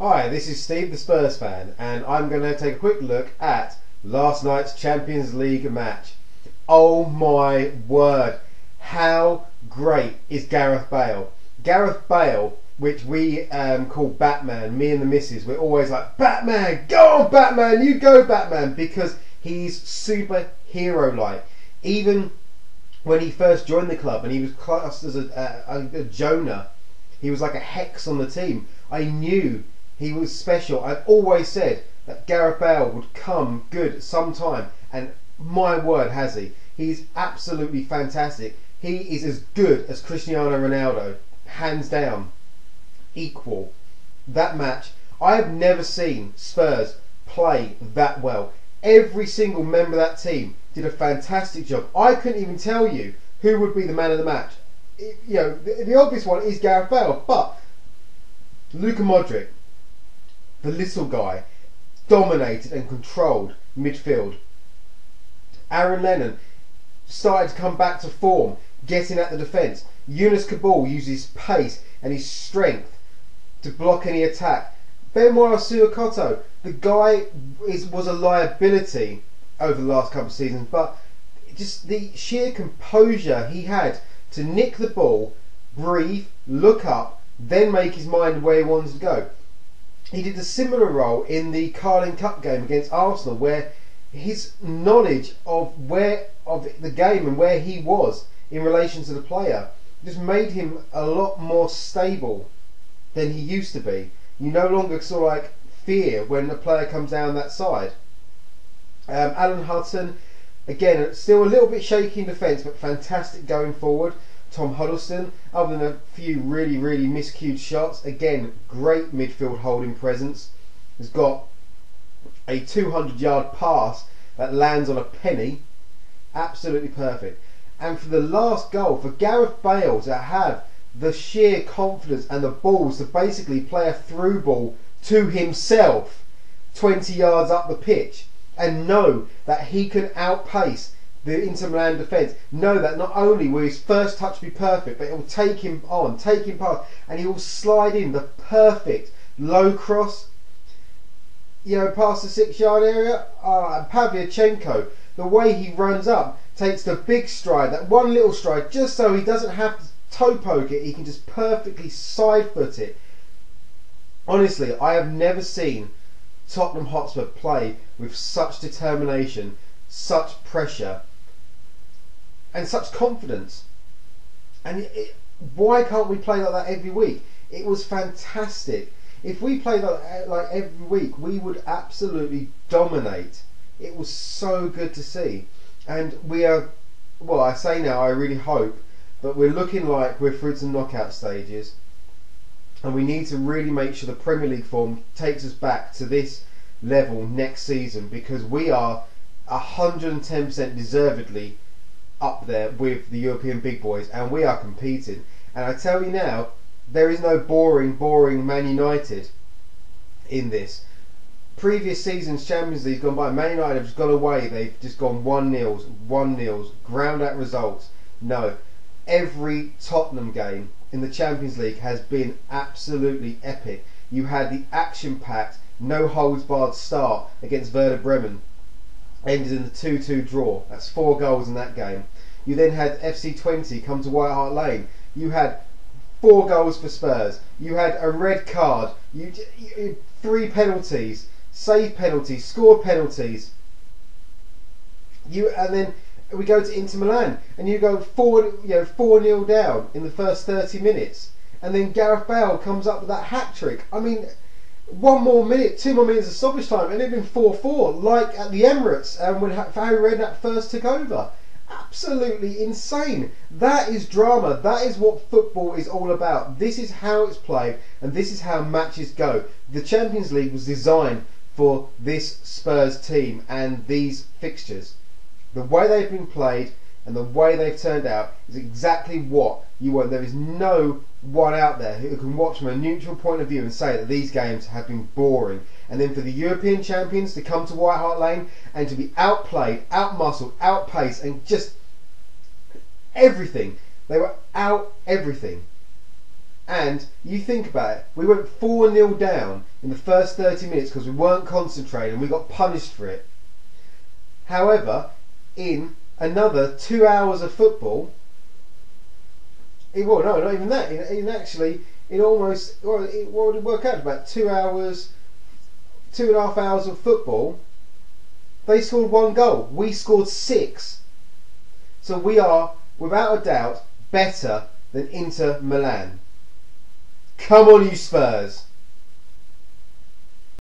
Hi, this is Steve the Spurs fan, and I'm going to take a quick look at last night's Champions League match. Oh my word, how great is Gareth Bale? Gareth Bale, which we call Batman, me and the missus, we're always like, Batman, go on Batman, you go Batman, because he's superhero-like. Even when he first joined the club and he was classed as a Jonah, he was like a hex on the team. I knew he was special. I've always said that Gareth Bale would come good sometime, and my word has he. He's absolutely fantastic. He is as good as Cristiano Ronaldo, hands down, equal. That match, I have never seen Spurs play that well. Every single member of that team did a fantastic job. I couldn't even tell you who would be the man of the match. The obvious one is Gareth Bale, but Luka Modric, the little guy, dominated and controlled midfield. Aaron Lennon started to come back to form, getting at the defence. Yunus Kabul used his pace and his strength to block any attack. Benoit Suakoto, the guy was a liability over the last couple of seasons, but just the sheer composure he had to nick the ball, breathe, look up, then make his mind where he wanted to go. He did a similar role in the Carling Cup game against Arsenal, where his knowledge of the game and where he was in relation to the player just made him a lot more stable than he used to be. You no longer sort of like fear when a player comes down that side. Alan Hudson, again, still a little bit shaky in defence, but fantastic going forward. Tom Huddleston, other than a few really miscued shots, again, great midfield holding presence. Has got a 200-yard pass that lands on a penny. Absolutely perfect. And for the last goal, for Gareth Bale to have the sheer confidence and the balls to basically play a through ball to himself 20 yards up the pitch and know that he can outpace the Inter Milan defence, know that not only will his first touch be perfect, but it will take him on, take him past, and he will slide in the perfect low cross, past the 6-yard area. Pavlyuchenko, the way he runs up, takes the big stride, that one little stride, just so he doesn't have to toe poke it, he can just perfectly side foot it. Honestly, I have never seen Tottenham Hotspur play with such determination, such pressure, and such confidence. And why can't we play like that every week? It was fantastic. If we played like every week, we would absolutely dominate. It was so good to see. And we are, well, I say now, I really hope, but we're looking like we're through to knockout stages, and we need to really make sure the Premier League form takes us back to this level next season, because we are 110% deservedly up there with the European big boys, and we are competing. And I tell you now, there is no boring Man United in this. Previous seasons Champions League gone by, Man United have just gone away, they've just gone 1-0s, ground out results. No, every Tottenham game in the Champions League has been absolutely epic. You had the action-packed, no holds barred start against Werder Bremen, ended in the 2-2 draw. That's 4 goals in that game. You then had FC 20 come to White Hart Lane. You had 4 goals for Spurs. You had a red card. You 3 penalties, saved penalties, scored penalties. And then we go to Inter Milan, and you go 4-0 down in the first 30 minutes, and then Gareth Bale comes up with that hat trick. I mean, 1 more minute, 2 more minutes of stoppage time, and it'd been 4-4, like at the Emirates when Harry Redknapp first took over. Absolutely insane. That is drama. That is what football is all about. This is how it's played, and this is how matches go. The Champions League was designed for this Spurs team and these fixtures. The way they've been played and the way they've turned out is exactly what you want. There is no one out there who can watch from a neutral point of view and say that these games have been boring. And then for the European champions to come to White Hart Lane and to be outplayed, outmuscled, outpaced, and just everything. They were out everything. And you think about it, we went 4-0 down in the first 30 minutes because we weren't concentrating and we got punished for it. However, in another 2 hours of football, well, no, not even that. What would it work out? About 2 hours, 2.5 hours of football, they scored 1 goal. We scored 6. So we are, without a doubt, better than Inter Milan. Come on, you Spurs!